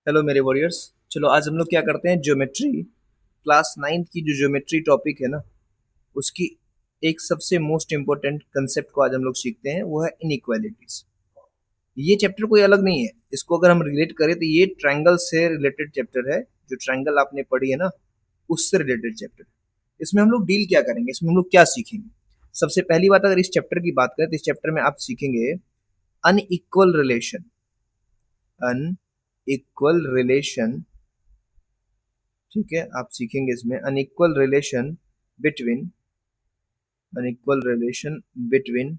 Hello मेरे warriors. चलो आज हम लोग क्या करते हैं, ज्योमेट्री क्लास नाइन्थ की जो ज्योमेट्री टॉपिक है ना, उसकी एक सबसे मोस्ट इम्पोर्टेंट कंसेप्ट को आज हम लोग सीखते हैं, वो है इनइक्वालिटीज। ये चैप्टर कोई अलग नहीं है, इसको अगर हम रिलेट करें तो ये ट्रायंगल से रिलेटेड चैप्टर है। जो ट्रायंगल आपने पढ़ी है ना, उससे रिलेटेड चैप्टर। इसमें हम लोग डील क्या करेंगे, इसमें हम लोग क्या सीखेंगे। सबसे पहली बात, अगर इस चैप्टर की बात करें तो इस चैप्टर में आप सीखेंगे अनइक्वल रिलेशन। अनइक्वल रिलेशन, ठीक है, आप सीखेंगे इसमें unequal relation between unequal relation between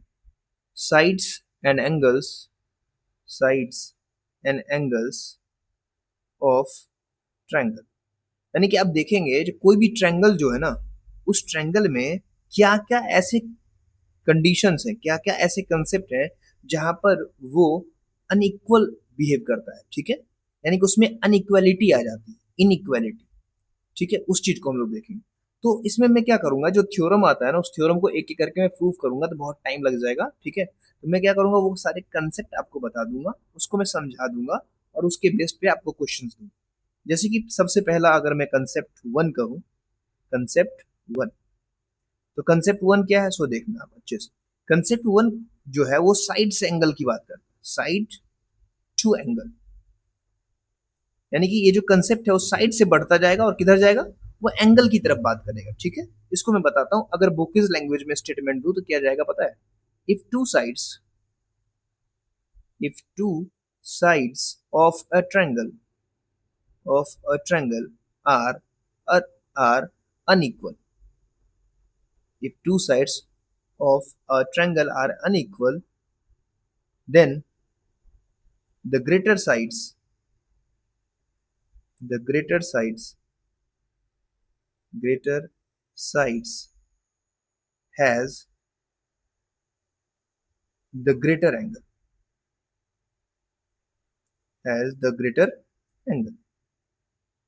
sides and angles, sides and angles of triangle. यानी कि आप देखेंगे जो कोई भी ट्रायंगल जो है ना, उस ट्रायंगल में क्या क्या ऐसे कंडीशंस हैं, क्या क्या ऐसे कंसेप्ट हैं जहां पर वो अनइक्वल बिहेव करता है। ठीक है, यानी कि उसमें अनइक्वालिटी आ जाती है, इनइक्वालिटी। ठीक है, उस चीज को हम लोग देखेंगे। तो इसमें मैं क्या करूंगा, जो थ्योरम आता है ना, उस थ्योरम को एक एक करके मैं प्रूव करूंगा तो बहुत टाइम लग जाएगा। ठीक है, तो मैं क्या करूंगा, वो सारे कंसेप्ट आपको बता दूंगा, उसको मैं समझा दूंगा और उसके बेस पे आपको क्वेश्चन दूंगा। जैसे कि सबसे पहला अगर मैं कंसेप्ट वन कहूँ, कंसेप्ट वन, तो कंसेप्ट वन क्या है, सो देखना आप अच्छे से। कंसेप्ट वन जो है वो साइड से एंगल की बात करता है, साइड टू एंगल। यानी कि ये जो कंसेप्ट है वो साइड से बढ़ता जाएगा और किधर जाएगा, वो एंगल की तरफ बात करेगा। ठीक है, इसको मैं बताता हूं, अगर बुकिश लैंग्वेज में स्टेटमेंट दूं तो क्या जाएगा पता है। If two sides if two sides of a triangle are are unequal, if two sides of a triangle are unequal, then the greater sides the greater sides has the greater angle,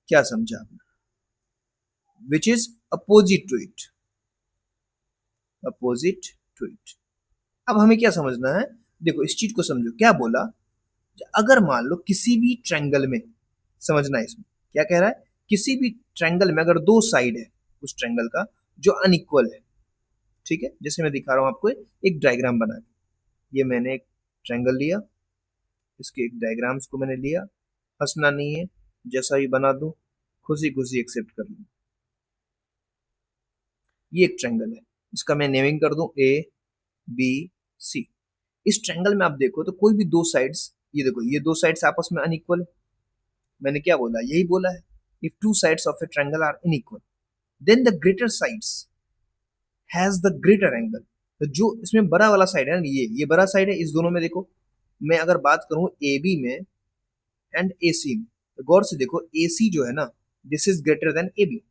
क्या समझा आपने, which is opposite to it, opposite to it। अब हमें क्या समझना है, देखो इस चीज को समझो, क्या बोला। अगर मान लो किसी भी ट्रायंगल में, समझना है इसमें क्या कह रहा है, किसी भी ट्रायंगल में अगर दो साइड है उस ट्रायंगल का जो अनइक्वल है। ठीक है, जैसे मैं दिखा रहा हूं आपको एक डायग्राम बना के, ये मैंने एक ट्रायंगल लिया, इसके एक डायग्राम्स को मैंने लिया, हंसना नहीं है, जैसा भी बना दूं खुशी खुशी एक्सेप्ट कर लूं। ये एक ट्रायंगल है, इसका मैं नेमिंग कर दूं ए बी सी। इस ट्रायंगल में आप देखो तो कोई भी दो साइड्स, ये देखो ये दो साइड्स आपस में अनइक्वल है। मैंने क्या बोला, यही बोला है। If two sides of a triangle are unequal, then the greater sides has the greater angle. तो जो इसमें बड़ा वाला साइड है ना, ये बड़ा साइड है, इस दोनों में देखो, मैं अगर बात करूं ए बी में एंड ए सी में, तो गौर से देखो ए सी जो है ना, this is greater than A B.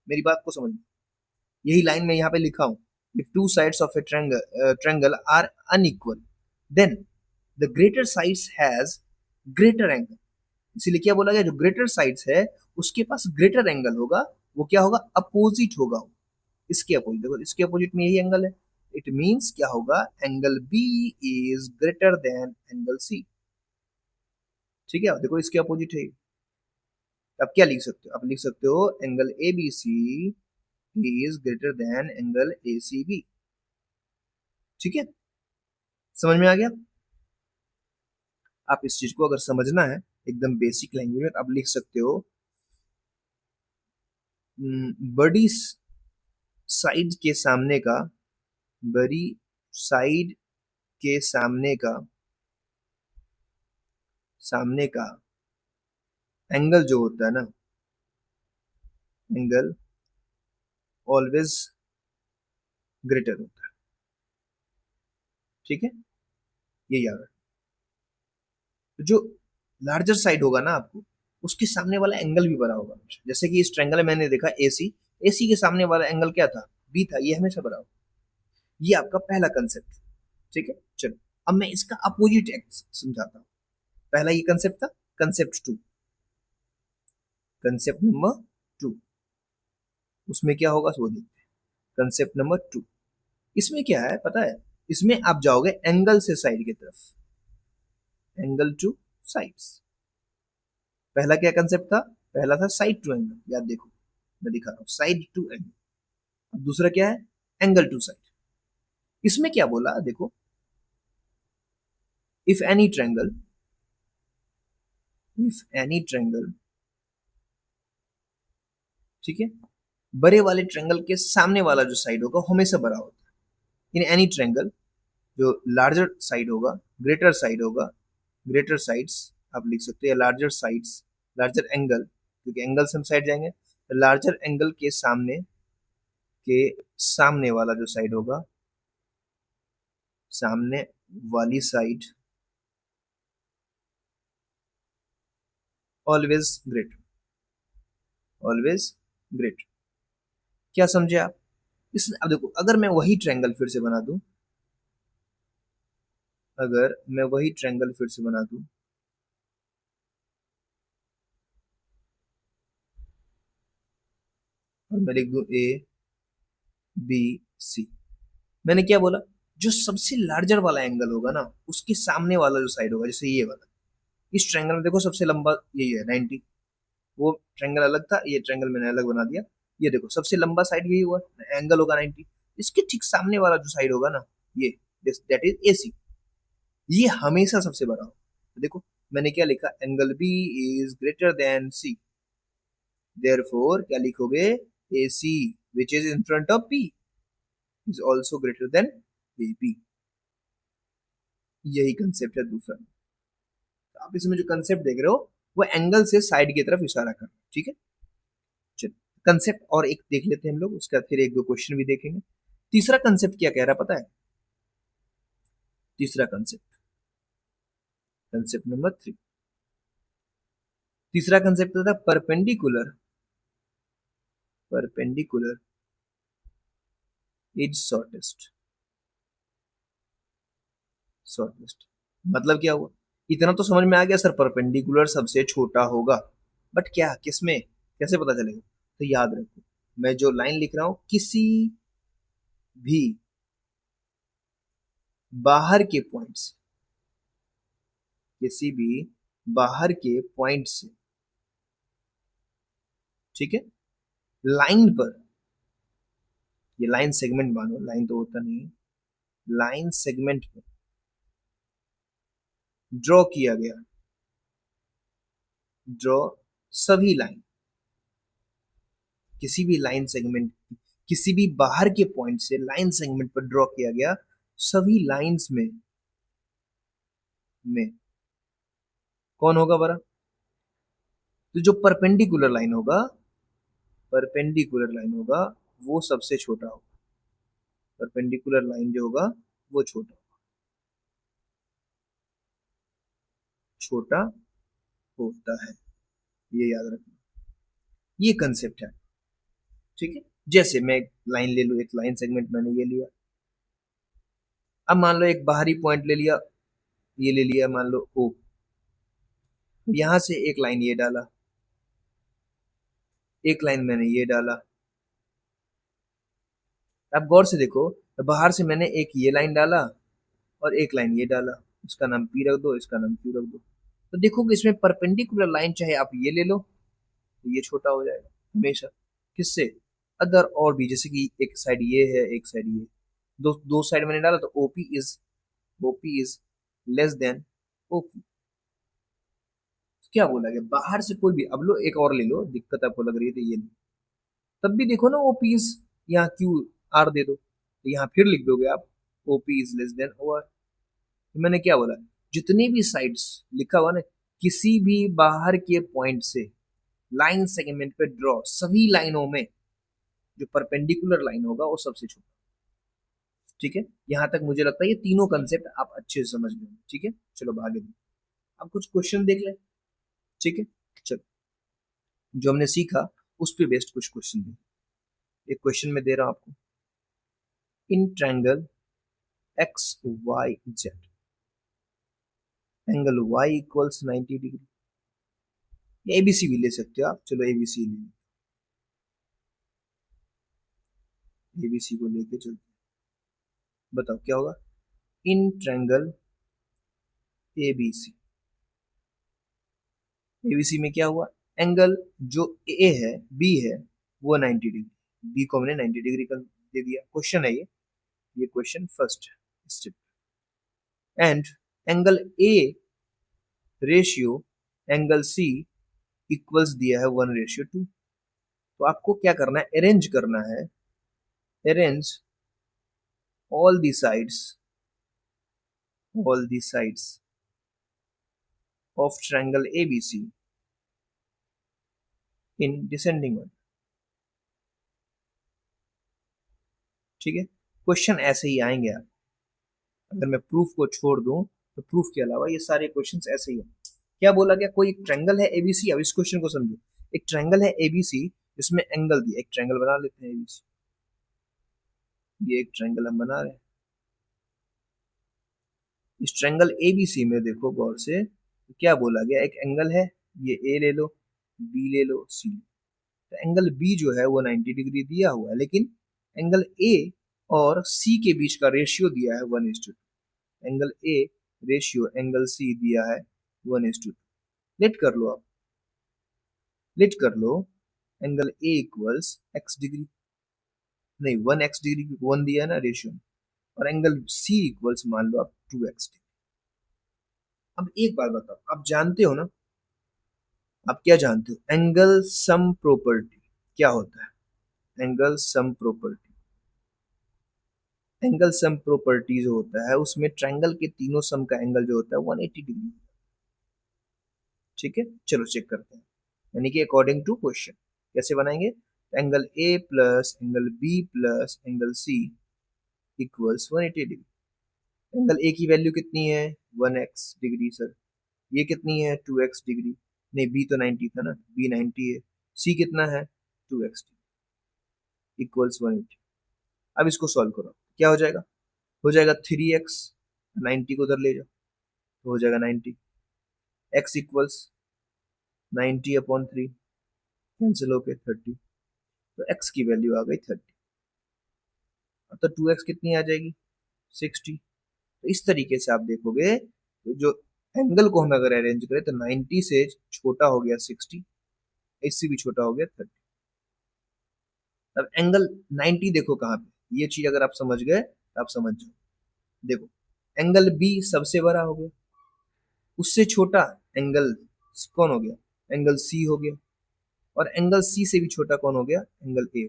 मेरी बात को समझ, यही लाइन में यहाँ पे लिखा हूं, if two sides of a triangle are unequal, then the greater sides has greater angle. इसीलिए क्या बोला गया, जो ग्रेटर साइड्स है उसके पास ग्रेटर एंगल होगा। वो क्या होगा, अपोजिट होगा। इसके अपोजिट देखो, इसके अपोजिट में यही एंगल है। इट मींस क्या होगा, angle B is greater than angle C. ठीक है, देखो इसके अपोजिट है। आप क्या लिख सकते हो, आप लिख सकते हो angle A B C is greater than angle A C B. ठीक है, समझ में आ गया। आप इस चीज को अगर समझना है एकदम बेसिक लैंग्वेज में, आप लिख सकते हो बड़ी साइड के सामने का, बड़ी साइड के सामने का एंगल जो होता है ना, एंगल ऑलवेज ग्रेटर होता है। ठीक है, ये याद है। तो जो लार्जर साइड होगा ना आपको, उसके सामने वाला एंगल भी बड़ा होगा। जैसे कि इस ट्रायंगल में मैंने देखा एसी, एसी के सामने वाला एंगल क्या था, बी था, ये हमेशा बड़ा होगा। ये आपका पहला कंसेप्ट। ठीक है, चलो अब मैं इसका अपोजिट समझाता हूँ। पहला ये कंसेप्ट था, concept two, concept number two, उसमें क्या होगा वो देखते हैं। कंसेप्ट नंबर टू, इसमें क्या है पता है, इसमें आप जाओगे एंगल से साइड की तरफ, एंगल टू साइड्स। पहला क्या कंसेप्ट था? पहला था साइड टू एंगल, याद देखो मैं दिखा रहा हूँ, साइड टू एंगल। अब दूसरा क्या है? Angle two side. इसमें क्या बोला देखो, if any triangle, if any triangle, ठीक है, बड़े वाले ट्रायंगल के सामने वाला जो साइड होगा हमेशा बड़ा होता है। इन एनी ट्रायंगल, जो लार्जर साइड होगा, ग्रेटर साइड होगा, ग्रेटर साइड्स आप लिख सकते हो, या लार्जर साइड्स, लार्जर एंगल, क्योंकि एंगल से हम साइड जाएंगे, तो लार्जर एंगल के सामने वाला जो साइड होगा, सामने वाली side always greater, always greater. क्या समझे आप? इस अब देखो, अगर मैं वही ट्रायंगल फिर से बना दूं, अगर मैं वही ट्रायंगल फिर से बना दूं, और मैं लिख दूं ए बी सी, मैंने क्या बोला? जो सबसे लार्जर वाला एंगल होगा ना, उसके सामने वाला जो साइड होगा, जैसे ये वाला, इस ट्रायंगल में देखो सबसे लंबा यही है 90, वो ट्रायंगल अलग था, ये ट्रायंगल मैंने अलग बना दिया। ये देखो सबसे लंबा साइड यही हुआ, एंगल होगा 90, इसके ठीक सामने वाला जो साइड होगा ना, ये दैट इज ए सी, ये हमेशा सबसे बड़ा हो। तो देखो मैंने क्या लिखा, angle B is greater than C, therefore क्या लिखोगे, A C which is in front of B is also greater than A B. यही कंसेप्ट है दूसरा। तो आप इसमें जो कंसेप्ट देख रहे हो, वो एंगल से साइड की तरफ इशारा कर रहा है, ठीक है। चलो कंसेप्ट और एक देख लेते हैं हम लोग, उसका फिर एक दो क्वेश्चन भी देखेंगे। तीसरा कंसेप्ट क्या कह रहा है पता है? तीसरा कंसेप्ट, कंसेप्ट नंबर 3, तीसरा कंसेप्ट था perpendicular, perpendicular is shortest, shortest. मतलब क्या हुआ? इतना तो समझ में आ गया सर, परपेंडिकुलर सबसे छोटा होगा, बट क्या किसमें, कैसे पता चलेगा? तो याद रखो, मैं जो लाइन लिख रहा हूं, किसी भी बाहर के पॉइंट्स, किसी भी बाहर के पॉइंट से, ठीक है, लाइन पर, ये लाइन सेगमेंट मानो, लाइन तो होता नहीं है, लाइन सेगमेंट पर ड्रॉ किया गया, ड्रॉ सभी लाइन, किसी भी लाइन सेगमेंट, किसी भी बाहर के पॉइंट से लाइन सेगमेंट पर ड्रॉ किया गया सभी लाइंस में कौन होगा बड़ा? तो जो परपेंडिकुलर लाइन होगा, परपेंडिकुलर लाइन होगा, वो सबसे छोटा होगा, परपेंडिकुलर लाइन जो होगा वो छोटा, छोटा होता है, ये याद रखना, ये कंसेप्ट है, ठीक है। जैसे मैं एक लाइन ले लूं, एक लाइन सेगमेंट मैंने ये लिया, अब मान लो एक बाहरी पॉइंट ले लिया, ये ले लिया मान लो ओ, यहां से एक लाइन ये डाला, एक लाइन मैंने ये डाला। अब गौर से देखो, तो बाहर से मैंने एक ये लाइन डाला और एक लाइन ये डाला, इसका नाम पी रख दो, इसका नाम क्यू रख दो। तो देखो कि इसमें परपेंडिकुलर लाइन चाहे आप ये ले लो, तो ये छोटा हो जाएगा हमेशा, किससे? अदर और भी, जैसे कि एक साइड ये है, एक साइड ये, दो दो साइड मैंने डाला, तो OP is less then OP. क्या बोला गया? बाहर से कोई भी, अब लो एक और ले लो, दिक्कत आपको लग रही है तो ये लो, तब भी देखो ना ओपी इज, यहाँ क्यू आर दे दो, तो यहाँ फिर लिख दोगे आप OP is less than O R. मैंने क्या बोला? जितनी भी साइड्स लिखा हुआ ना, किसी भी बाहर के पॉइंट से लाइन सेगमेंट पे ड्रॉ सभी लाइनों में जो परपेंडिकुलर लाइन होगा वो सबसे छोटा, ठीक है। यहां तक मुझे लगता है ये तीनों कंसेप्ट आप अच्छे से समझ गए, ठीक है। चलो आगे, अब कुछ क्वेश्चन देख ले, ठीक है। चलो, जो हमने सीखा उस पे बेस्ड कुछ क्वेश्चन दे, एक क्वेश्चन में दे रहा हूं आपको, in triangle X Y Z, angle Y equals 90 degree, ABC भी ले सकते हो आप, चलो एबीसी ले, एबीसी को लेके चलते, बताओ क्या होगा? इन ट्रायंगल एबीसी, एबीसी में क्या हुआ, एंगल जो ए है बी है वो 90 डिग्री, बी को हमने 90 डिग्री का दे दिया। क्वेश्चन है ये question first step. And angle A ratio angle C equals दिया है 1:2। तो आपको क्या करना है, अरेंज करना है, arrange all the sides all the sides of triangle ABC in descending order। ठीक है, क्वेश्चन ऐसे ही आएंगे आप, अगर मैं प्रूफ को छोड़ दूं तो प्रूफ के अलावा ये सारे क्वेश्चंस ऐसे ही हैं। क्या बोला गया, कोई एक ट्रायंगल है एबीसी। अब इस क्वेश्चन को समझो, एक ट्रायंगल है एबीसी जिसमें एंगल दिया, एक ट्रायंगल बना लेते हैं एबीसी, ये एक ट्रायंगल हम बना रहे हैं। इस ट्रायंगल एबीसी में देखो गौर से, तो क्या बोला गया, एक एंगल है, ये ए ले लो, बी ले लो, सी। तो एंगल बी जो है वो 90 डिग्री दिया हुआ है, लेकिन एंगल ए और सी के बीच का रेशियो दिया है 1:2। Angle A ratio angle C दिया है 1:2। लेट कर लो आप, लेट कर लो, angle A equals X degree, नहीं 1x डिग्री, 1 दिया है ना रेशियो, और एंगल सी इक्वल्स मान लो आप 2x डिग्री। अब एक बात बताओ, आप जानते हो ना, आप क्या जानते हो, एंगल सम प्रॉपर्टी क्या होता है, angle sum property, angle sum property जो होता है उसमें ट्रायंगल के तीनों सम का एंगल जो होता है 180 डिग्री। ठीक है, चलो चेक करते हैं, यानी कि अकॉर्डिंग टू क्वेश्चन कैसे बनाएंगे, angle A plus angle B plus angle C equals 180 degree. Angle A की वैल्यू कितनी है 1x डिग्री सर, ये कितनी है 2x डिग्री, नहीं बी तो 90 था ना, बी 90 है, सी कितना है 2x इक्वल्स 180। अब इसको सॉल्व करो, क्या हो जाएगा 3x, 90 को उधर ले जाओ तो हो जाएगा 90, x इक्वल्स 90/3, कैंसिल होके 30, तो x की वैल्यू आ गई 30। अब तो 2x कितनी आ जाएगी 60। तो इस तरीके से आप देखोगे तो जो एंगल को हम अगर अरेंज करें तो 90 से छोटा हो गया 60, इससे भी छोटा हो गया 30। अब एंगल 90 देखो कहाँ पे, ये चीज अगर आप समझ गए तो आप समझ जाओ। देखो एंगल बी सबसे बड़ा हो गया, उससे छोटा एंगल कौन हो गया, एंगल सी हो गया, और एंगल सी से भी छोटा कौन हो गया, एंगल ए।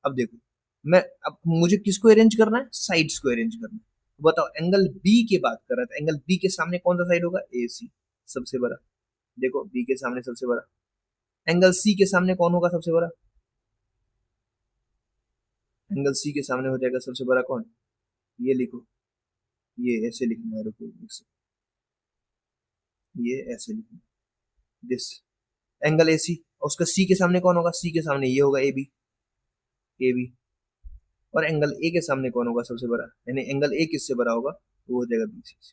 अब देखो मैं, अब मुझे किसको अरेंज करना है, साइड्स को अरेंज करना है। तो बताओ एंगल बी की बात कर रहा था, एंगल बी के सामने कौन सा साइड होगा, ए सी, सबसे बड़ा। देखो बी के सामने सबसे बड़ा, एंगल सी के सामने कौन होगा सबसे बड़ा, एंगल सी के सामने हो जाएगा सबसे बड़ा कौन, ये लिखो, ये ऐसे लिखना है, रुको ये ऐसे लिखो, दिस एंगल ए सी, और उसका सी के सामने कौन होगा, सी के सामने ये होगा ए बी, ए बी। और एंगल ए के सामने कौन होगा सबसे बड़ा, यानी एंगल ए किससे बड़ा होगा, तो वो हो जाएगा बी सी से।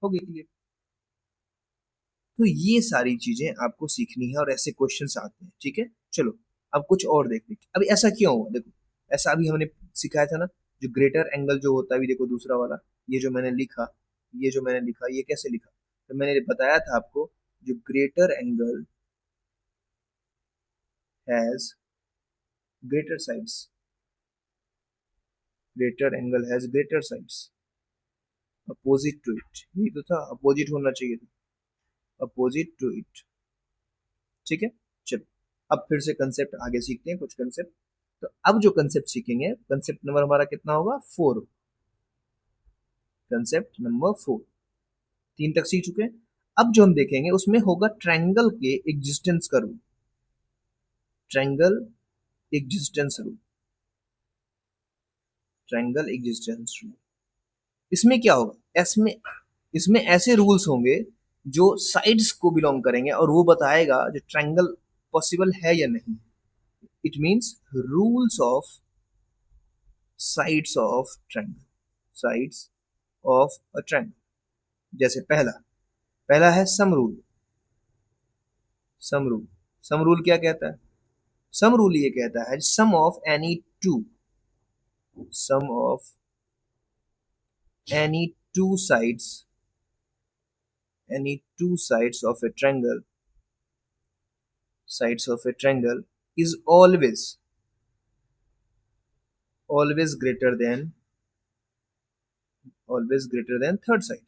हो गई क्लियर। तो ये सारी चीजें आपको सीखनी है और ऐसे क्वेश्चंस आते हैं। ठीक है, चलो अब कुछ और देखते हैं अभी ऐसा क्यों हुआ। देखो ऐसा अभी हमने सिखाया था ना, जो ग्रेटर एंगल जो होता है, अभी देखो दूसरा वाला, ये जो मैंने लिखा, ये जो मैंने लिखा, ये कैसे लिखा, तो मैंने बताया था आपको, जो greater angle has greater sides, greater angle has greater sides opposite to it, ये तो था, अपोजिट होना चाहिए था, अपोजिट टू इट। ठीक है, चलो अब फिर से कंसेप्ट आगे सीखते हैं कुछ कंसेप्ट। तो अब जो कंसेप्ट सीखेंगे, कंसेप्ट नंबर हमारा कितना होगा 4, कंसेप्ट नंबर 4, 3 तक सीख चुके हैं। अब जो हम देखेंगे उसमें होगा ट्रायंगल के एग्जिस्टेंस का rule, triangle existence rule, triangle existence rule. इसमें क्या होगा, इसमें इसमें ऐसे रूल्स होंगे जो साइड्स को बिलोंग करेंगे और वो बताएगा जो ट्रायंगल पॉसिबल है या नहीं। It means rules of sides of triangle, sides of a triangle. जैसे पहला, पहला है sum rule, sum rule, sum rule क्या कहता है, सम रूल ये कहता है sum of any two, sum of any two sides, any two sides of a triangle sides of a triangle is always greater than third side.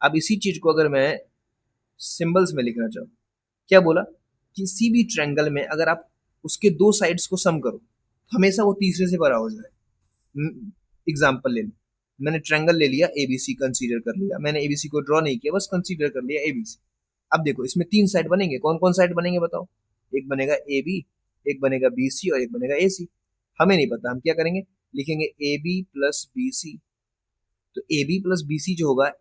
अब इसी चीज को अगर मैं सिंबल्स में लिखना चाहूँ, क्या बोला, किसी भी ट्रायंगल में अगर आप उसके दो साइड्स को सम करो हमेशा वो तीसरे से बड़ा हो जाए. एग्जाम्पल ले लो, मैंने ट्रायंगल ले लिया एबीसी, कंसीडर कर लिया, मैंने एबीसी को ड्रॉ नहीं किया, बस कंसीडर कर लिया एबीसी. अब देखो इसमें तीन साइड बनेंगे, कौन कौन साइड बनेंगे बताओ. एक बनेगा ए बी, एक बनेगा बी सी और एक बनेगा ए सी. हमें नहीं पता, हम क्या करेंगे, लिखेंगे A B plus B C. तो A B plus B C जो होगा,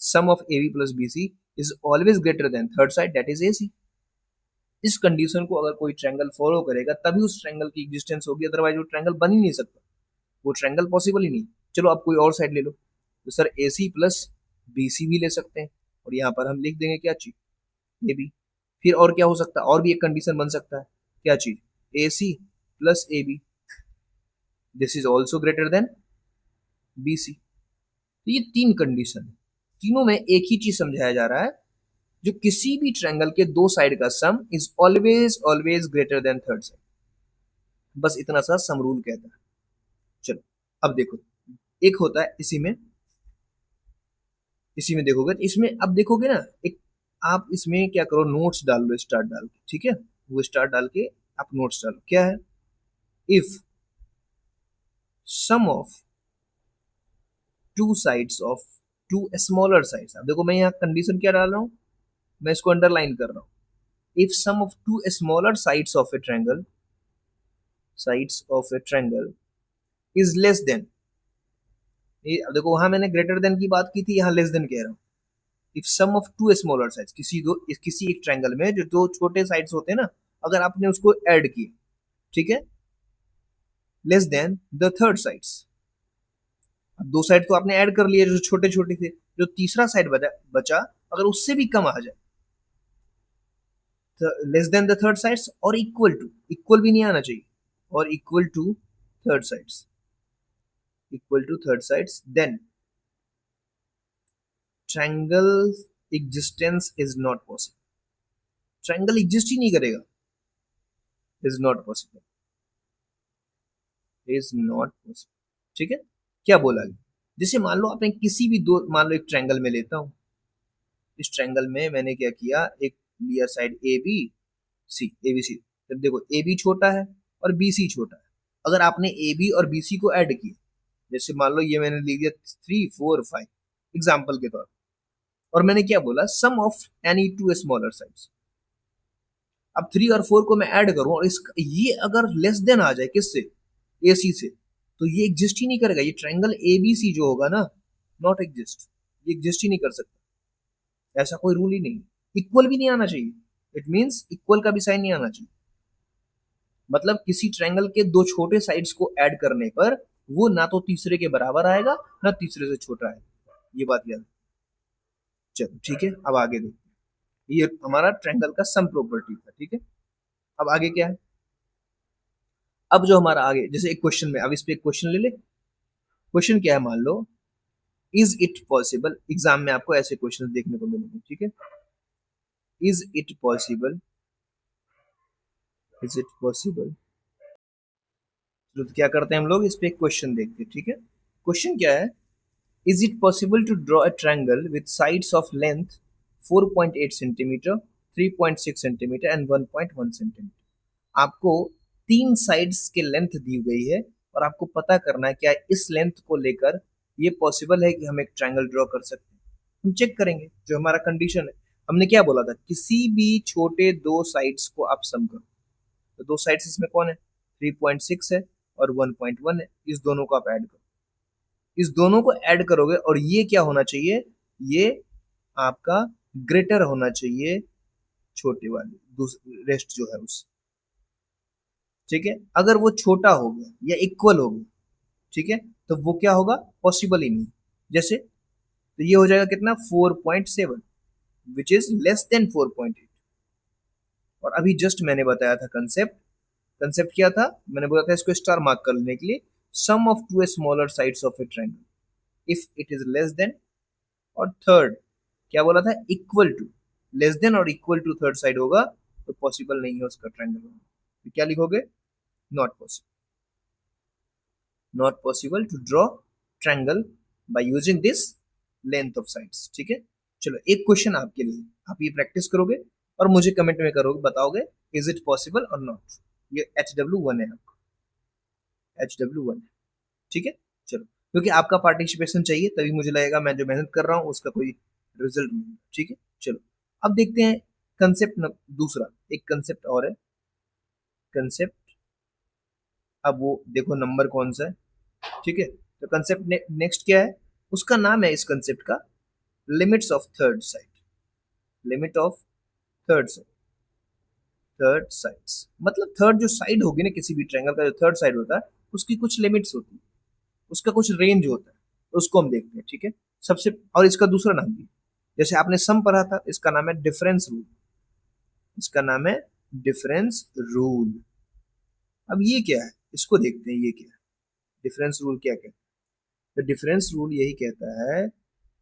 sum of A B plus B C is always greater than third side, that is A C. इस कंडीशन को अगर कोई ट्रायंगल फॉलो करेगा तभी उस ट्रायंगल की एग्जिस्टेंस होगी, अदरवाइज वो ट्रायंगल बन ही नहीं सकता, वो ट्रायंगल पॉसिबल ही नहीं. चलो आप कोई और साइड ले लो, तो सर ए सी प्लस बी सी भी ले सकते हैं, और यहाँ पर हम लिख देंगे क्या चीज, ए बी. फिर और क्या हो सकता है, और भी एक कंडीशन बन सकता है, क्या चीज, A C plus A B, this is also greater than B C. तो ये तीन कंडीशन है, तीनों में एक ही चीज समझाया जा रहा है, जो किसी भी ट्रायंगल के दो साइड का सम is always always greater than third side. बस इतना सा सम रूल कहता है. चलो अब देखो, एक होता है इसी में देखोगे, इसमें अब देखोगे ना, एक आप इसमें क्या करो, नोट्स डाल लो, स्टार्ट डाल के, ठीक है, वो स्टार्ट डाल के आप नोट्स डालो. क्या है, if sum of two sides of two smaller sides. अब देखो मैं यहाँ कंडीशन क्या डाल रहा हूँ, मैं इसको अंडरलाइन कर रहा हूँ. If sum of two smaller sides of a triangle is less than, अब देखो वहां मैंने ग्रेटर देन की बात की थी, यहाँ लेस देन कह रहा हूँ. If sum of two smaller sides, किसी एक ट्रायंगल में जो दो छोटे साइड्स होते हैं ना, अगर आपने उसको ऐड किया, ठीक है, less than the third sides. अब दो साइड तो आपने ऐड कर लिया जो छोटे छोटे थे, जो तीसरा साइड बचा अगर उससे भी कम आ जाए, तो less than the third sides, और इक्वल भी नहीं आना चाहिए, और equal to third sides, then triangle existence is not possible. Triangle exist ही नहीं करेगा, इज नॉट पॉसिबल. ठीक है, क्या बोला गया, जैसे मान लो आपने किसी भी दो, मान लो एक ट्रायंगल में लेता हूं, इस ट्रायंगल में मैंने क्या किया, एक लिया साइड ए बी सी. जब देखो ए बी छोटा है और बी सी छोटा है, अगर आपने ए बी और बी सी को ऐड किया, जैसे मान लो ये मैंने ले लिया 3 4 5 एग्जाम्पल के तौर पर, और मैंने क्या बोला, sum of any two smaller sides. अब 3 और 4 को मैं ऐड करूं और ये अगर लेस देन आ जाए किससे, ए सी से, तो ये एग्जिस्ट ही नहीं करेगा. ये ट्रायंगल ए बी सी जो होगा ना, नॉट एग्जिस्ट, ये एग्जिस्ट ही नहीं कर सकता. ऐसा कोई रूल ही नहीं. इक्वल भी नहीं आना चाहिए, इट मींस इक्वल का भी साइन नहीं आना चाहिए. मतलब किसी ट्रायंगल के दो छोटे साइड्स को ऐड करने पर वो ना तो तीसरे के बराबर आएगा ना तीसरे से छोटा आएगा, ये बात याद. चलो ठीक है, अब आगे देखते हैं. ये हमारा ट्रायंगल का सम प्रॉपर्टी था, ठीक है. अब आगे क्या है, अब जो हमारा आगे, जैसे एक क्वेश्चन में, अब इस पे एक क्वेश्चन ले ले. क्वेश्चन क्या है, मान लो, इज इट पॉसिबल, एग्जाम में आपको ऐसे क्वेश्चन देखने को मिलेंगे, ठीक है. इज इट पॉसिबल तो क्या करते हैं हम लोग, इस पे एक क्वेश्चन देखते हैं, ठीक है. क्वेश्चन क्या है, is it possible to draw a triangle with sides of length 4.8 centimetre, 3.6 centimetre and 1.1 centimetre. आपको तीन साइड्स के लेंथ दी गई है और आपको पता करना है क्या इस लेंथ को लेकर ये पॉसिबल है कि हम एक ट्रायंगल ड्रॉ कर सकते हैं. हम चेक करेंगे जो हमारा कंडीशन है. हमने क्या बोला था, किसी भी छोटे दो साइड्स को आप सम करो. तो दो साइड्स इसमें कौन है, 3.6 है और 1.1 है, इस दोनों को आप ऐड करो. इस दोनों को ऐड करोगे और ये क्या होना चाहिए, ये आपका ग्रेटर होना चाहिए छोटे वाले रेस्ट जो है उस, ठीक है. अगर वो छोटा हो गया या इक्वल हो गया, ठीक है, तो वो क्या होगा, पॉसिबल ही नहीं. जैसे तो ये हो जाएगा कितना, 4.7, विच इज लेस देन 4.8. और अभी जस्ट मैंने बताया था कंसेप्ट क्या था, मैंने बोला था इसको स्टार मार्क कर लेने के लिए, sum of two smaller sides of a triangle if it is less than, और थर्ड क्या बोला था, इक्वल टू. लेस देन और इक्वल टू थर्ड साइड होगा तो पॉसिबल नहीं है उसका ट्रायंगल होना। तो क्या लिखोगे? Not possible, not possible to draw triangle by using this length of sides. ठीक है, चलो एक क्वेश्चन आपके लिए, आप ये प्रैक्टिस करोगे और मुझे कमेंट में करोगे, बताओगे इज इट पॉसिबल और नॉट। ये HW1 है, HW1 है। ठीक है, चलो, क्योंकि आपका पार्टिसिपेशन चाहिए तभी मुझे लगेगा मैं जो मेहनत कर रहा हूँ उसका कोई रिजल्ट मिलेगा। ठीक है, चलो अब देखते हैं कंसेप्ट दूसरा, एक कंसेप्ट और है कंसेप्ट। अब वो देखो नंबर कौन सा है। ठीक है, तो कंसेप्ट नेक्स्ट क्या है, उसका नाम है इस कंसेप्ट का limits of third side. Limit of third side, third sides मतलब थर्ड जो साइड होगी ना किसी भी ट्रायंगल का, जो थर्ड साइड होता है उसकी कुछ लिमिट्स होती है, उसका कुछ रेंज होता है, तो उसको हम देखते हैं। ठीक है, सबसे, और इसका दूसरा नाम भी, जैसे आपने सम पढ़ा था, इसका नाम है डिफरेंस रूल। इसका नाम है डिफरेंस रूल। अब ये क्या है, इसको देखते हैं, ये क्या है डिफरेंस रूल, क्या कहता है। तो डिफरेंस रूल यही कहता है,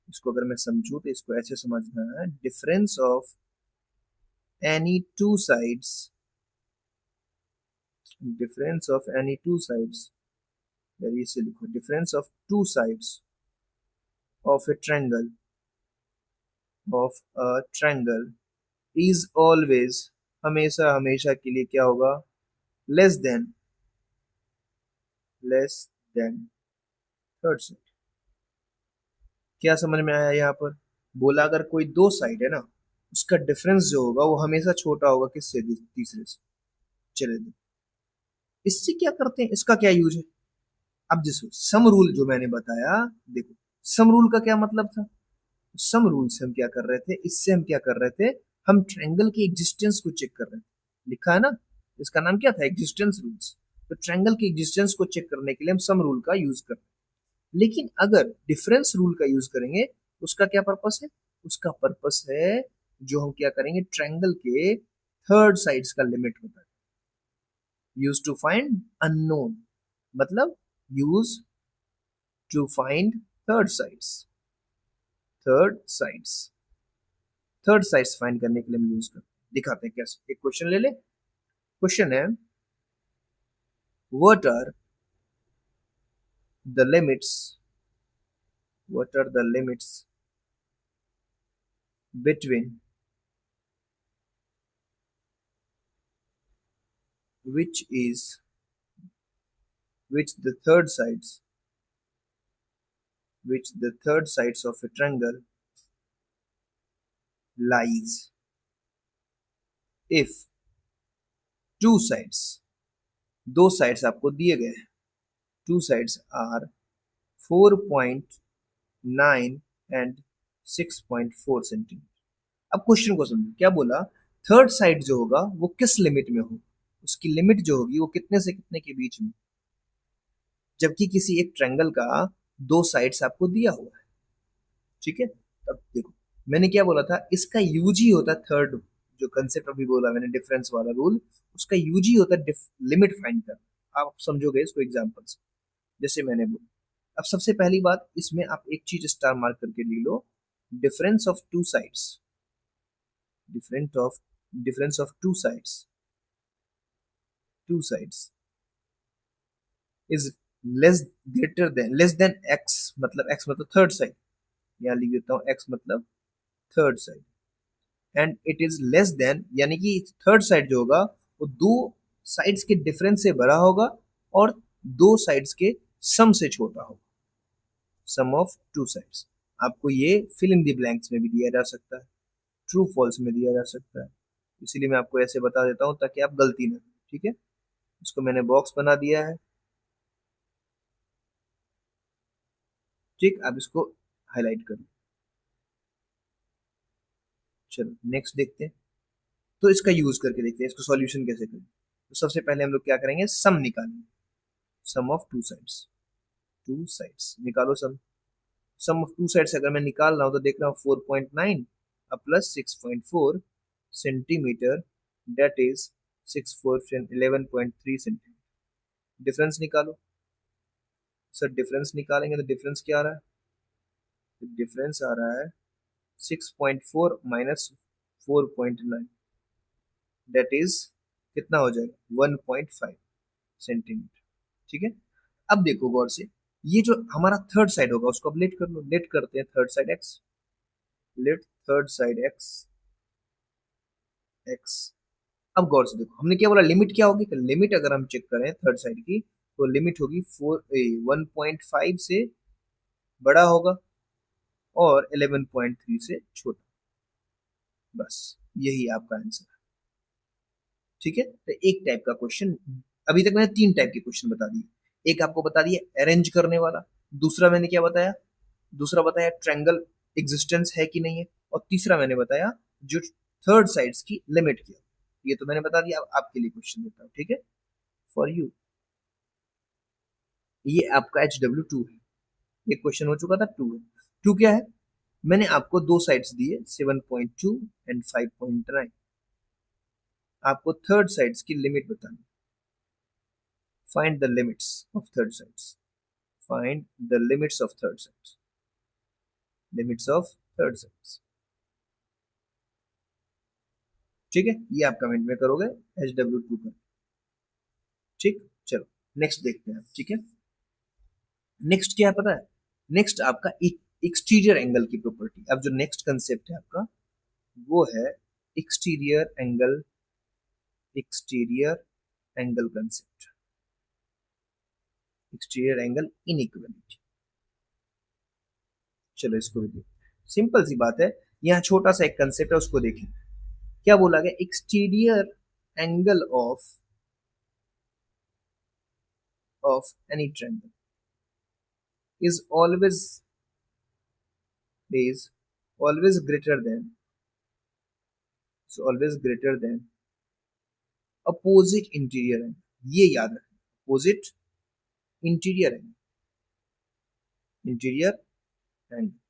इसको अगर मैं समझूं तो इसको ऐसे समझना है, difference of any two sides, difference of any two sides, या इसे लिखो difference of two sides of a triangle, of a triangle is always, हमेशा हमेशा के लिए क्या होगा, less than, less then third side. क्या समझ में आया यहाँ पर? बोला अगर कोई दो साइड है ना, उसका डिफरेंस जो होगा वो हमेशा छोटा होगा किससे, तीसरे से। चले दो, इससे क्या करते हैं, इसका क्या यूज है। अब जिसको सम रूल जो मैंने बताया, देखो सम रूल का क्या मतलब था, सम रूल से हम क्या कर रहे थे, इससे हम क्या कर रहे थे, हम ट्रायंगल की एग्जिस्टेंस को चेक कर रहे थे। लिखा है ना, इसका नाम क्या था, एग्जिस्टेंस रूल्स। तो ट्रायंगल की एग्जिस्टेंस को चेक करने के लिए हम सम रूल का यूज करते हैं। लेकिन अगर डिफरेंस रूल का यूज करेंगे, उसका क्या पर्पस है, उसका पर्पस है जो हम क्या करेंगे, ट्रायंगल के थर्ड साइड्स का लिमिट होता है, यूज टू फाइंड अननोन, मतलब use to find third sides, third sides, third sides find करने के लिए हम यूज करते हैं। दिखाते हैं कैसे, एक क्वेश्चन ले ले। क्वेश्चन है, what are the limits, what are the limits between which is which the third sides, which the third sides of a triangle lies if two sides, दो साइड्स आपको दिए गए हैं, two sides are 4.9 and 6.4 centimetre. अब question को समझो, क्या बोला, थर्ड साइड जो होगा वो किस लिमिट में हो, उसकी लिमिट जो होगी वो कितने से कितने के बीच में, जबकि किसी एक ट्रायंगल का दो साइड्स आपको दिया हुआ है। ठीक है, अब देखो मैंने क्या बोला था, इसका यूज ही होता है थर्ड, जो कंसेप्ट अभी बोला मैंने डिफरेंस वाला रूल, उसका यूज ही होता है लिमिट फाइंड करना। आप समझोगे इसको एग्जांपल से, जैसे मैंने बोला। अब सबसे पहली बात, इसमें आप एक चीज स्टार मार्क करके लिख लो, difference of two sides, difference of two sides is less, greater than, less than x, मतलब एक्स मतलब थर्ड साइड, यहाँ लिख देता हूँ एक्स मतलब third side, and it is less than, यानी कि थर्ड साइड जो होगा वो दो साइड्स के डिफरेंस से बड़ा होगा और दो साइड्स के सम से छोटा होगा, सम ऑफ टू साइड्स। आपको ये फिल इन द ब्लैंक्स में भी दिया जा सकता है, ट्रू फॉल्स में दिया जा सकता है, इसीलिए मैं आपको ऐसे बता देता हूँ ताकि आप गलती ना करें। ठीक है, इसको मैंने बॉक्स बना दिया है। ठीक, आप इसको हाईलाइट करो। चलो नेक्स्ट देखते हैं, तो इसका यूज करके देखते हैं इसको सॉल्यूशन कैसे करें। तो सबसे पहले हम लोग क्या करेंगे, सम निकालेंगे, sum of two sides, two sides निकालो sum. Sum of two sides अगर मैं निकाल रहा हूँ तो देख रहा हूँ 4.9 plus 6.4 centimetre, that is 6 4 11.3 centimetre. Difference निकालो सर, डिफरेंस निकालेंगे तो डिफरेंस क्या आ रहा है, डिफरेंस आ रहा है 6.4 माइनस 4.9, दैट इज कितना हो जाएगा 1.5 सेंटीमीटर। ठीक है, अब देखो गौर से, ये जो हमारा थर्ड साइड होगा उसको अब लेट कर लो, लेट करते हैं third side X, let third side X, X. अब गौर से देखो हमने क्या बोला, लिमिट क्या होगी, तो लिमिट अगर हम चेक करें थर्ड साइड की तो लिमिट होगी 1.5 से बड़ा होगा और 11.3 से छोटा। बस यही आपका आंसर है। ठीक है, तो एक टाइप का क्वेश्चन, अभी तक मैंने तीन टाइप के क्वेश्चन बता दिए। एक आपको बता दिया अरेंज करने वाला, दूसरा मैंने क्या बताया, दूसरा बताया ट्रायंगल एग्जिस्टेंस है कि नहीं है, और तीसरा मैंने बताया जो थर्ड साइड्स की लिमिट किया। ये तो मैंने बता दिया, अब आपके लिए क्वेश्चन देता हूँ। ठीक है, फॉर यू, ये आपका HW2 है, ये क्वेश्चन हो चुका था 2 है। 2 क्या है, मैंने आपको दो साइड्स दिए 7.2 एंड 5.9, आपको थर्ड साइड्स की लिमिट बतानी। Find the limits of third sides, find the limits of third sides, limits of third sides. ठीक है, ये आप कमेंट में करोगे HW2 पर। ठीक, चलो नेक्स्ट देखते हैं। ठीक है, नेक्स्ट क्या है पता है, नेक्स्ट आपका एक्सटीरियर एंगल की प्रॉपर्टी। अब जो नेक्स्ट कंसेप्ट है आपका वो है exterior angle, exterior angle concept, exterior angle inequality. चलो इसको भी देखते, सिंपल सी बात है, यहाँ छोटा सा एक कंसेप्ट है उसको देखें। क्या बोला गया, exterior angle of any triangle is is always greater than, is always greater than opposite interior angle। ये याद रखें, opposite interior angle, interior angle।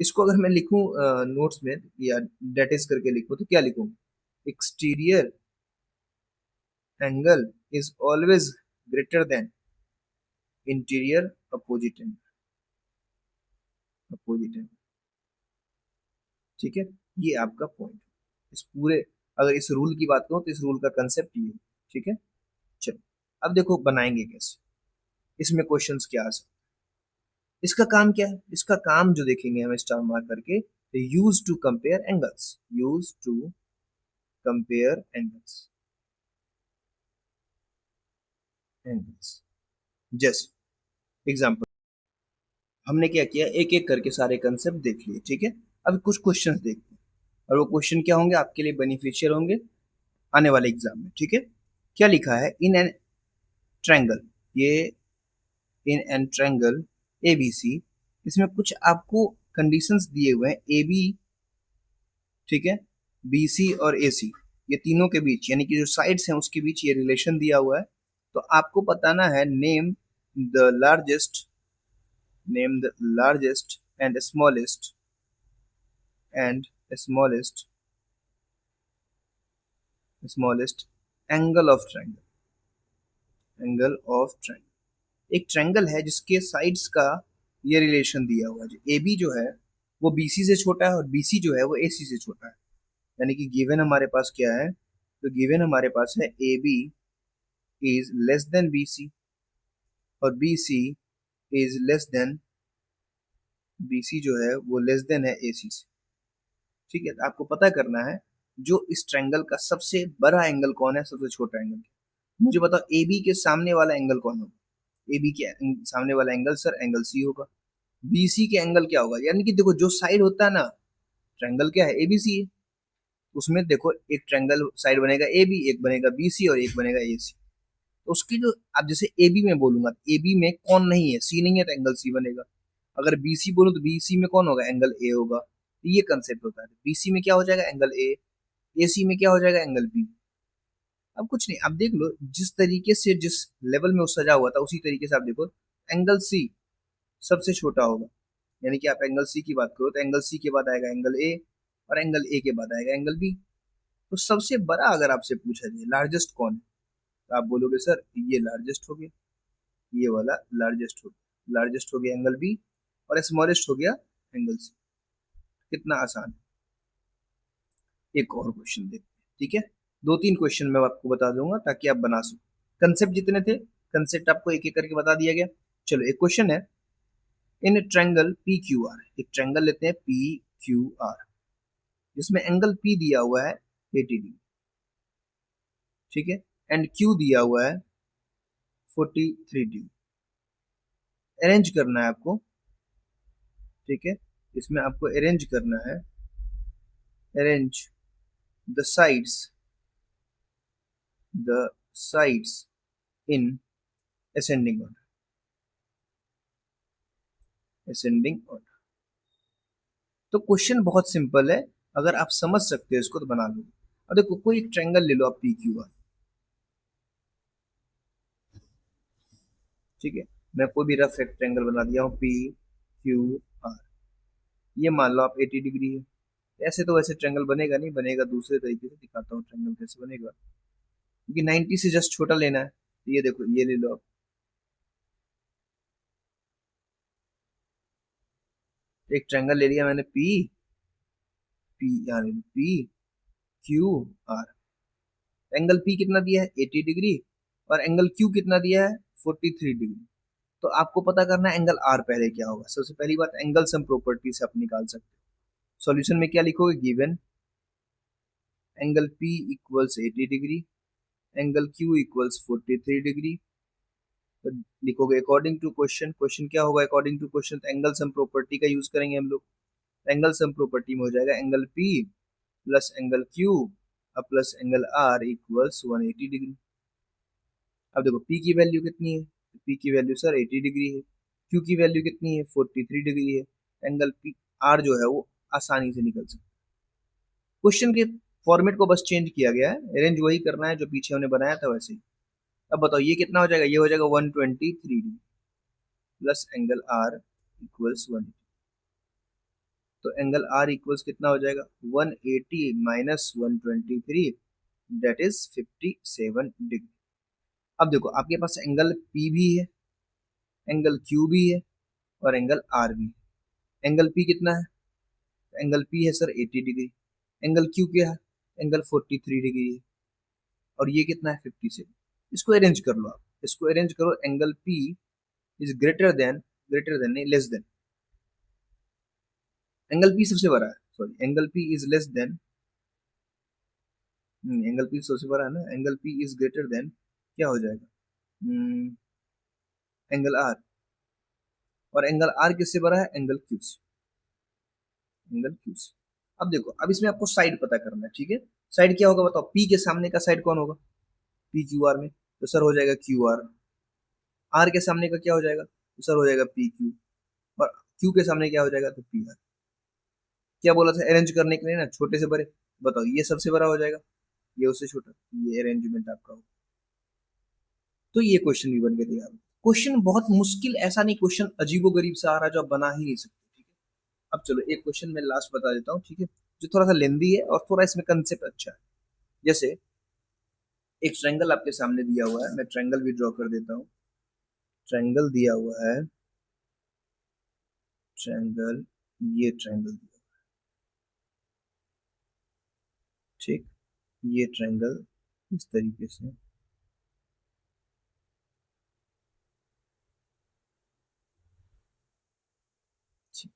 इसको अगर मैं लिखूं नोट्स में या डेट इज करके लिखूं तो क्या लिखूं, exterior angle is always greater then interior opposite angle, opposite angle. ठीक है, ये आपका पॉइंट। इस पूरे, अगर इस रूल की बात करूं तो इस रूल का कंसेप्ट ये है। ठीक है, चलो अब देखो बनाएंगे कैसे, इसमें क्वेश्चंस क्या आ सकते हैं। इसका काम क्या है, इसका काम जो देखेंगे हम स्टार मार्क करके, use to compare angles, use to compare angles, angles. जैसे एग्जांपल हमने क्या किया, एक एक करके सारे कंसेप्ट देख लिए। ठीक है, अब कुछ क्वेश्चंस देखते हैं और वो क्वेश्चन क्या होंगे, आपके लिए बेनिफिशियल होंगे आने वाले एग्जाम में। ठीक है, क्या लिखा है, इन एन ट्रायंगल, ये इन एन ट्रायंगल ABC, इसमें कुछ आपको कंडीशंस दिए हुए हैं AB, ठीक है, BC और AC, ये तीनों के बीच यानी कि जो साइड्स हैं उसके बीच ये रिलेशन दिया हुआ है। तो आपको बताना है name the largest, name the largest and smallest and smallest, smallest angle of triangle, angle of triangle. एक ट्रायंगल है जिसके साइड्स का ये रिलेशन दिया हुआ है, जो AB जो है वो BC से छोटा है और BC जो है वो AC से छोटा है। यानी कि गिवन हमारे पास क्या है, तो गिवन हमारे पास है AB is less then BC और BC is less then, BC जो है वो लेस देन है AC से। ठीक है, तो आपको पता करना है जो इस ट्रायंगल का सबसे बड़ा एंगल कौन है, सबसे छोटा एंगल। मुझे बताओ AB के सामने वाला एंगल कौन होगा, AB के सामने वाला एंगल सर एंगल C होगा। BC के एंगल क्या होगा, यानी कि देखो जो साइड होता है ना, ट्रायंगल क्या है ABC है, उसमें देखो एक ट्रायंगल साइड बनेगा AB, एक बनेगा BC और एक बनेगा AC। तो उसकी जो, अब जैसे AB में बोलूंगा, AB में कौन नहीं है, C नहीं है तो एंगल C बनेगा। अगर BC बोलूं तो BC में कौन होगा, एंगल A होगा। तो ये कंसेप्ट होता है, BC में क्या हो जाएगा, एंगल A, AC में क्या हो जाएगा, एंगल B। अब कुछ नहीं, अब देख लो जिस तरीके से जिस लेवल में वो सजा हुआ था उसी तरीके से आप देखो, एंगल C सबसे छोटा होगा। यानी कि आप एंगल C की बात करो तो एंगल C के बाद आएगा एंगल A और एंगल A के बाद आएगा एंगल B। तो सबसे बड़ा अगर आपसे पूछा जाए लार्जेस्ट कौन है, तो आप बोलोगे सर ये लार्जेस्ट हो गया, ये वाला लार्जेस्ट हो गया, लार्जेस्ट हो गया एंगल B और स्मॉलेस्ट हो गया एंगल C। कितना आसान है। एक और क्वेश्चन देखते हैं, ठीक है। दो तीन क्वेश्चन मैं आपको बता दूंगा ताकि आप बना सको। कंसेप्ट जितने थे, कंसेप्ट आपको एक एक करके बता दिया गया। चलो, एक क्वेश्चन है, in triangle P Q R, एक ट्रायंगल लेते हैं पी क्यू आर, जिसमें एंगल पी दिया हुआ है 80 डिग्री, ठीक है, एंड क्यू दिया हुआ है 43 डिग्री। अरेंज करना है आपको, ठीक है, इसमें आपको अरेंज करना है, arrange the sides in ascending order, ascending order. तो क्वेश्चन बहुत सिंपल है, अगर आप समझ सकते हो इसको तो बना लो। अब देखो, कोई एक ट्रायंगल ले लो आप पी क्यू आर, ठीक है, मैं कोई भी रफ रेक्टेंगल बना दिया हूँ पी क्यू आर, ये मान लो आप 80 डिग्री है। ऐसे तो वैसे ट्रायंगल बनेगा नहीं, बनेगा दूसरे तरीके से, दिखाता हूँ ट्रायंगल कैसे बनेगा, क्योंकि 90 से जस्ट छोटा लेना है। तो ये देखो, ये ले लो आप, एक ट्रायंगल ले लिया मैंने पी, पी यानी P Q R, angle P कितना दिया है 80 डिग्री, और एंगल क्यू कितना दिया है 43 डिग्री। तो आपको पता करना है एंगल आर पहले क्या होगा। सबसे पहली बात, एंगल सम प्रॉपर्टी से आप निकाल सकते हो। सॉल्यूशन में क्या लिखोगे, given angle P equals 80 degree, angle Q equals 43 degree. तो लिखोगे अकॉर्डिंग टू क्वेश्चन, क्वेश्चन क्या होगा according to question, angle sum property का यूज करेंगे हम लोग। एंगल सम प्रॉपर्टी में हो जाएगा angle P plus angle Q plus angle R equals 180 degree. अब देखो, पी की वैल्यू कितनी है, पी की वैल्यू सर 80 डिग्री है, क्यू की वैल्यू कितनी है 43 डिग्री है, एंगल पी आर जो है वो आसानी से निकल सकता है। क्वेश्चन के फॉर्मेट को बस चेंज किया गया है, अरेंज वही करना है जो पीछे हमने बनाया था वैसे ही। अब बताओ ये कितना हो जाएगा, ये हो जाएगा 123 degree plus angle R equals 1। तो एंगल आर इक्वल्स कितना हो जाएगा, 180 माइनस 123, दैट इज 57 डिग्री। अब देखो, आपके पास एंगल पी भी है, एंगल क्यू भी है, और एंगल आर भी है। एंगल पी कितना है, एंगल पी है सर 80 डिग्री, एंगल क्यू क्या है, एंगल 43 डिग्री है, और ये कितना है 57। इसको अरेंज कर लो आप, इसको अरेंज करो, angle P is greater then नहीं, लेस देन, एंगल पी सबसे बड़ा है, sorry angle P is less then, angle P सबसे बड़ा है ना, angle P is greater then, क्या हो जाएगा, एंगल आर, और एंगल आर किससे बड़ा है, एंगल क्यू से, एंगल क्यू से। अब देखो, अब इसमें आपको साइड पता करना है, ठीक है। साइड क्या होगा बताओ, पी के सामने का साइड कौन होगा, पी क्यू आर में, तो सर हो जाएगा क्यू आर। आर के सामने का क्या हो जाएगा, तो सर हो जाएगा पी क्यू, और क्यू के सामने क्या हो जाएगा, तो पी आर। क्या बोला था अरेंज करने के लिए ना, छोटे से बड़े। बताओ, ये सबसे बड़ा हो जाएगा, ये उससे छोटा, ये अरेंजमेंट आपका होगा। तो ये क्वेश्चन भी बन के तैयार। क्वेश्चन बहुत मुश्किल ऐसा नहीं, क्वेश्चन अजीबो गरीब सा आ रहा है जो आप बना ही नहीं सकते, ठीक है। अब चलो, एक क्वेश्चन मैं लास्ट बता देता हूँ, ठीक है, जो थोड़ा सा लेंदी है और थोड़ा इसमें कंसेप्ट अच्छा है। जैसे एक ट्रायंगल आपके सामने दिया हुआ है, मैं ट्रायंगल भी ड्रॉ कर देता हूँ। ट्रायंगल दिया हुआ है, ट्रायंगल, ये ट्रायंगल दिया, ठीक, ये ट्रायंगल इस तरीके से, ठीक,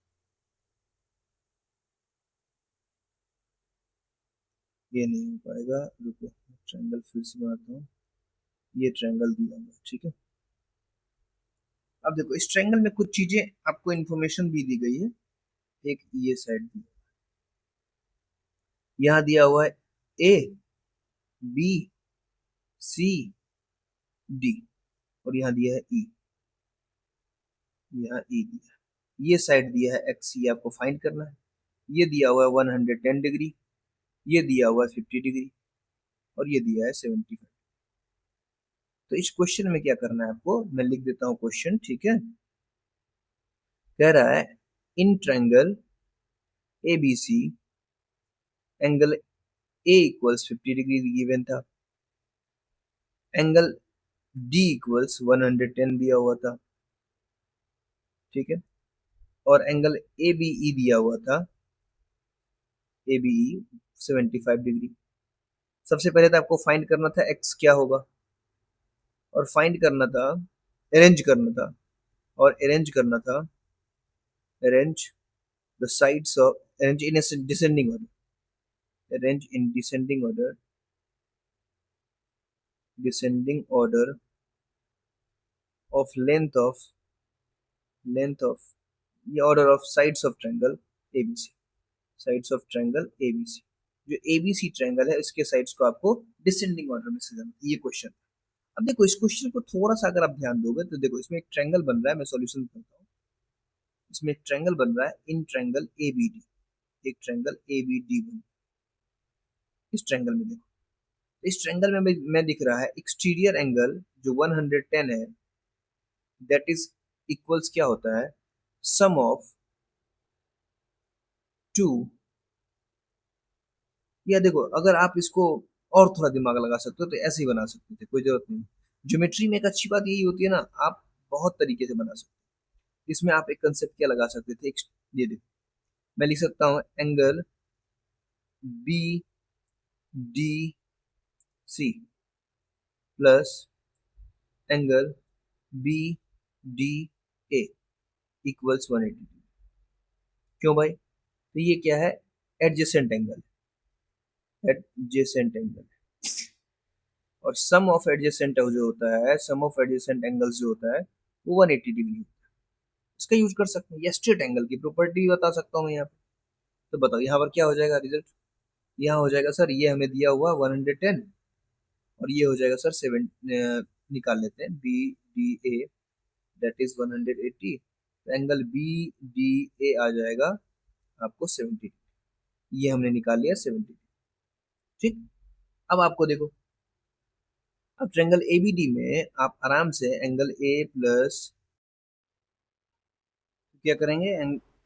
ये नहीं हो पाएगा, रुको, ट्रायंगल फिर से बनाता हूँ। ये ट्रायंगल दिया हुआ है, ठीक है। अब देखो, इस ट्रायंगल में कुछ चीजें आपको इन्फॉर्मेशन भी दी गई है। एक ये साइड दी, यहाँ दिया हुआ है ए बी सी डी, और यहाँ दिया है ई, यहाँ ई दिया है। ये साइड दिया है एक्स, ये आपको फाइंड करना है। ये दिया हुआ है 110 डिग्री, ये दिया हुआ है 50 डिग्री, और ये दिया है 75। तो इस क्वेश्चन में क्या करना है आपको, मैं लिख देता हूँ क्वेश्चन, ठीक है। कह रहा है, in triangle A B C, angle A equals 50 degree given था, एंगल डी इक्वल्स 110 दिया हुआ था, ठीक है, और एंगल ए बी ई दिया हुआ था, ए बी ई 75 डिग्री। सबसे पहले तो आपको फाइंड करना था एक्स क्या होगा, और फाइंड करना था, अरेंज करना था, और अरेंज करना था, arrange the sides of, arrange in descending order, arrange in descending order, descending order of length of, ये order of sides of triangle ABC, sides of triangle ABC. जो एबीसी ट्रायंगल है इसके sides को आपको descending order में से जाना, ये क्वेश्चन। अब देखो इस क्वेश्चन को थोड़ा सा अगर आप ध्यान दोगे तो देखो इसमें एक ट्रायंगल बन रहा है, मैं सॉल्यूशन करता हूँ। इसमें एक ट्रायंगल बन रहा है इन ट्रायंगल एबीडी, एक ट्रायंगल एबीडी बन, इस ट्रायंगल में देखो, इस ट्रायंगल में मैं दिख रहा है एक्सटीरियर एंगल जो 110 है, दैट इज इक्वल्स क्या होता है, सम ऑफ टू, या देखो अगर आप इसको और थोड़ा दिमाग लगा सकते हो तो ऐसे ही बना सकते थे, कोई जरूरत नहीं। ज्योमेट्री में एक अच्छी बात यही होती है ना, आप बहुत तरीके से बना सकते हो। इसमें आप एक कंसेप्ट क्या लगा सकते थे, ये देखो मैं लिख सकता हूँ angle B D C plus angle B D A equals 180। क्यों भाई, तो ये क्या है, एडजेसेंट एंगल, एडजेसेंट एंगल, और सम ऑफ एडजेसेंट जो होता है, सम ऑफ एडजेसेंट एंगल्स जो होता है वो 180 डिग्री होता है। इसका यूज कर सकते हैं, या स्ट्रेट एंगल की प्रॉपर्टी बता सकता हूँ मैं यहाँ पे। तो बताओ यहाँ पर क्या हो जाएगा रिजल्ट, यहाँ हो जाएगा सर ये हमें दिया हुआ 110, और ये हो जाएगा सर 7, निकाल लेते हैं B D A, that is 180, तो एंगल बी डी ए आ जाएगा आपको 70, ये हमने निकाल लिया 70। ठीक, अब आपको देखो, अब ट्रायंगल एबीडी में आप आराम से एंगल ए प्लस, क्या करेंगे,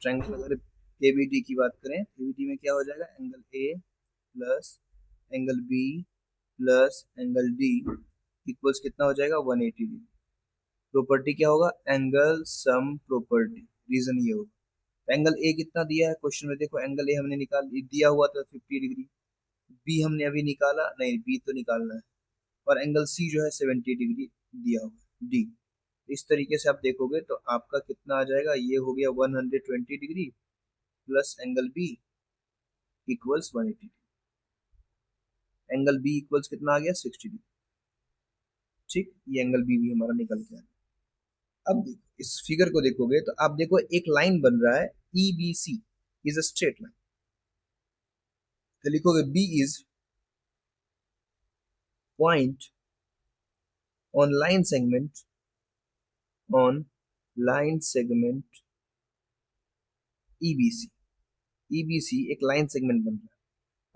ट्रायंगल अगर एबीडी की बात करें, एबीडी में क्या हो जाएगा, angle A plus angle B plus angle D equals कितना हो जाएगा, 180 डिग्री। प्रॉपर्टी क्या होगा, एंगल सम प्रॉपर्टी, रीजन ये होगा। एंगल ए कितना दिया है क्वेश्चन में, देखो एंगल ए हमने निकाल दिया हुआ था 50 डिग्री, बी हमने अभी निकाला नहीं, बी तो निकालना है, और एंगल सी जो है 70 डिग्री दिया हुआ डी। इस तरीके से आप देखोगे तो आपका कितना आ जाएगा, ये हो गया 120 degree plus angle B equals 180, angle B equals कितना आ गया, 60 डिग्री। ठीक, ये एंगल बी भी हमारा निकल गया। अब देखो इस फिगर को देखोगे तो आप देखो एक लाइन बन रहा है E B C is a straight line, तो लिखोगे B is point on line segment, on line segment EBC, EBC एक लाइन सेगमेंट बन रहा है।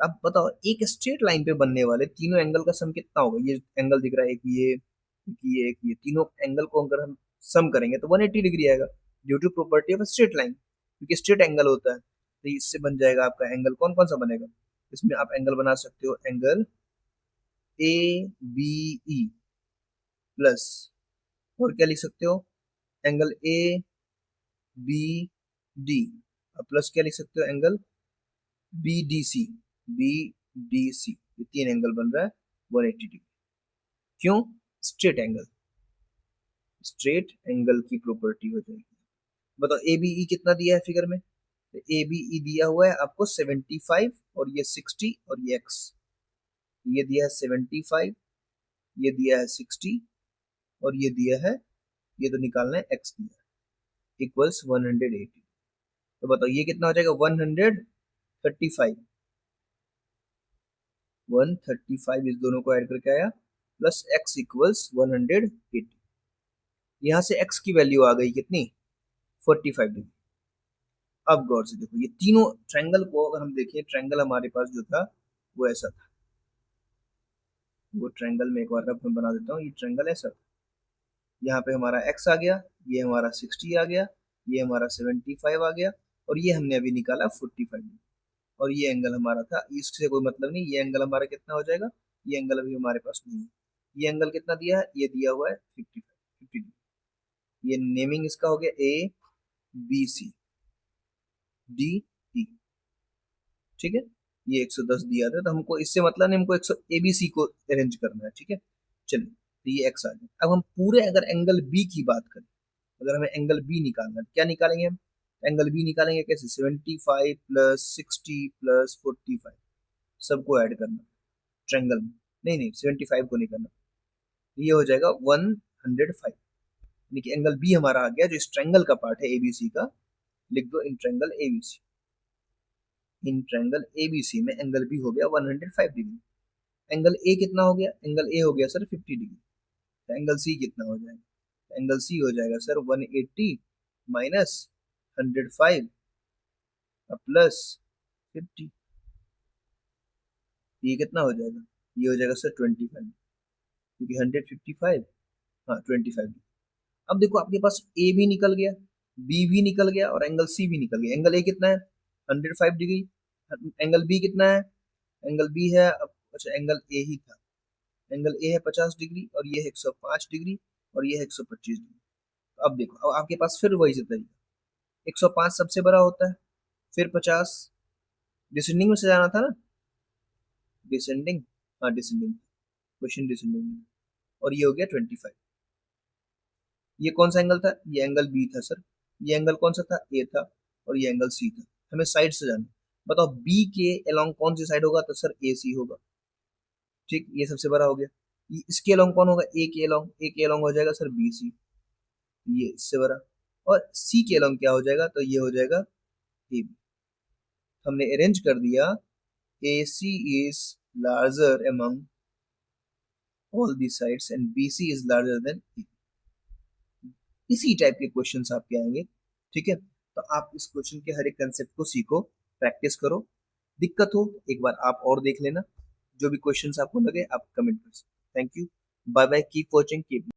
अब बताओ एक स्ट्रेट लाइन पे बनने वाले तीनों एंगल का सम कितना होगा, ये एंगल दिख रहा है एक ये, एक ये, एक ये, तीनों एंगल को अगर हम सम करेंगे तो 180 डिग्री आएगा, due to property of straight line, क्योंकि स्ट्रेट एंगल होता है। तो इससे बन जाएगा आपका एंगल कौन कौन सा बनेगा, इसमें आप एंगल बना सकते हो angle A B E plus, और क्या लिख सकते हो, angle A B D, plus क्या लिख सकते हो, angle B D C, B D C, ये तीन एंगल बन रहा है 180 डिग्री। क्यों, स्ट्रेट एंगल, स्ट्रेट एंगल की प्रॉपर्टी हो जाएगी। बताओ ए बी ई कितना दिया है फिगर में, ए बी ई दिया हुआ है आपको 75, और ये 60, और ये एक्स, ये दिया है 75, ये दिया है 60, और ये दिया है, ये तो निकालना है एक्स दिया है, इक्वल्स 180। तो बताओ ये कितना हो जाएगा, 135, 135 इस दोनों को ऐड करके आया, प्लस एक्स इक्वल्स 180। यहां से एक्स की वैल्यू आ गई कितनी, 45 डिग्री। अब गौर से देखो ये तीनों ट्रायंगल को अगर हम देखें, ट्रायंगल हमारे पास जो था वो ऐसा था, वो ट्रायंगल में एक बार मैं बना देता हूँ, ये ट्रायंगल ऐसा था, यहाँ पे हमारा एक्स आ गया, ये हमारा 60 आ गया, ये हमारा 75 आ गया, और ये हमने अभी निकाला 45, और ये एंगल हमारा था, इससे कोई मतलब नहीं, ये एंगल हमारा कितना हो जाएगा, ये एंगल अभी हमारे पास नहीं है। ये एंगल कितना दिया है, ये दिया हुआ है 50, ये नेमिंग इसका हो गया ए बी सी डी ई। ठीक है, ये 110 दिया था, तो हमको इससे मतलब नहीं, हमको 100 एबीसी को अरेंज करना है, ठीक है। चलिए, तो ये एक्स आ गया। अब हम पूरे अगर एंगल बी की बात करें, अगर हमें एंगल बी निकालना है, क्या निकालेंगे हम? एंगल बी निकालेंगे कैसे? 75 प्लस 60 प्लस 45, सबको ऐड करना ट्रायंगल में। नहीं नहीं, 75 को नहीं करना, ये हो जाएगा 105, यानी कि एंगल बी हमारा आ गया। जो इस ट्रायंगल का पार्ट है एबीसी का, लिख दो in triangle ABC. In triangle ABC में एंगल बी हो गया 105 डिग्री। एंगल ए कितना हो गया? एंगल ए हो गया सर 50 डिग्री। तो एंगल सी कितना हो जाएगा? एंगल सी हो जाएगा सर 180 माइनस 105 प्लस 50। ये कितना हो जाएगा? ये हो जाएगा सर 25, क्योंकि 155, हाँ 25। अब देखो आपके पास ए भी निकल गया, बी भी निकल गया और एंगल सी भी निकल गया। एंगल ए कितना है? 105 डिग्री। एंगल बी कितना है? एंगल बी है अच्छा एंगल ए ही था। एंगल ए है 50 डिग्री और ये है 105 डिग्री और ये है 125 डिग्री। तो अब देखो, अब आपके पास फिर वही तरीका, 105 सबसे बड़ा होता है, फिर 50 डिसेंडिंग में से जाना था ना, डिसेंडिंग, हाँ डिसेंडिंग, क्वेश्चन डिसेंडिंग में। और ये हो गया 25। ये कौन सा एंगल था? ये एंगल बी था सर। ये एंगल कौन सा था? ए था। और ये एंगल सी था। हमें साइड से जाना, बताओ बी के अलोंग कौन सी साइड होगा? तो सर ए सी होगा, ठीक, ये सबसे बड़ा हो गया। इसके अलोंग कौन होगा? ए के अलोंग, ए के अलोंग हो जाएगा सर बी सी, ये इससे बड़ा। और सी के अलोंग क्या हो जाएगा? तो ये हो जाएगा ए बी। हमने अरेंज कर दिया, A C is larger among all the sides and B C is larger than A. इसी टाइप के क्वेश्चंस आपके आएंगे, ठीक है। तो आप इस क्वेश्चन के हर एक कंसेप्ट को सीखो, प्रैक्टिस करो। दिक्कत हो एक बार आप और देख लेना, जो भी क्वेश्चंस आपको लगे आप कमेंट कर सकते। Thank you, bye bye, keep watching, keep